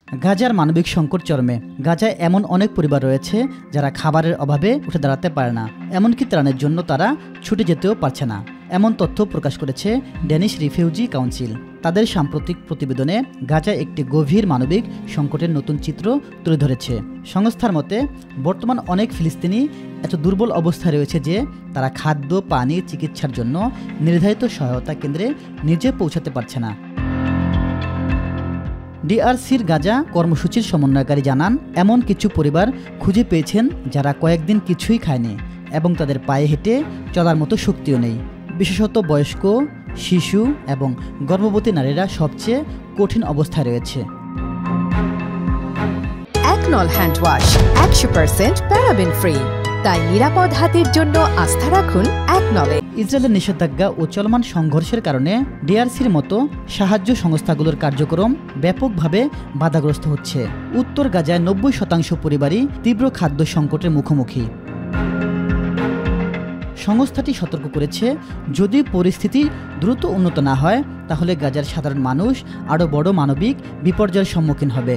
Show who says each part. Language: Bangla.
Speaker 1: গাজার মানবিক সংকট চরমে। গাজায় এমন অনেক পরিবার রয়েছে যারা খাবারের অভাবে উঠে দাঁড়াতে পারে না, এমনকি ত্রাণের জন্য তারা ছুটে যেতেও পারছে না। এমন তথ্য প্রকাশ করেছে ড্যানিশ রিফিউজি কাউন্সিল। তাদের সাম্প্রতিক প্রতিবেদনে গাজায় একটি গভীর মানবিক সংকটের নতুন চিত্র তুলে ধরেছে। সংস্থার মতে, বর্তমান অনেক ফিলিস্তিনি এত দুর্বল অবস্থায় রয়েছে যে তারা খাদ্য, পানি, চিকিৎসার জন্য নির্ধারিত সহায়তা কেন্দ্রে নিজে পৌঁছাতে পারছে না। ডিআরসির গাজা কর্মসূচির সমন্বয়কারী জানান, এমন কিছু পরিবার খুঁজে পেয়েছেন যারা কয়েকদিন কিছুই খায়নি এবং তাদের পায়ে হেঁটে চলার মতো শক্তিও নেই। বিশেষত বয়স্ক, শিশু এবং গর্ভবতী নারীরা সবচেয়ে কঠিন অবস্থায় রয়েছে।
Speaker 2: একনল হ্যান্ড ওয়াশ 100% প্যারাবেন ফ্রি, তাই নিরাপদ হাতের জন্য আস্থা রাখুন একনলে।
Speaker 1: ইসরায়েলের নিষেধাজ্ঞা ও চলমান সংঘর্ষের কারণে ডিআরসির মতো সাহায্য সংস্থাগুলোর কার্যক্রম ব্যাপকভাবে বাধাগ্রস্ত হচ্ছে। উত্তর গাজায় 90% পরিবারই তীব্র খাদ্য সংকটের মুখোমুখি। সংস্থাটি সতর্ক করেছে, যদি পরিস্থিতি দ্রুত উন্নত না হয় তাহলে গাজার সাধারণ মানুষ আরও বড় মানবিক বিপর্যয়ের সম্মুখীন হবে।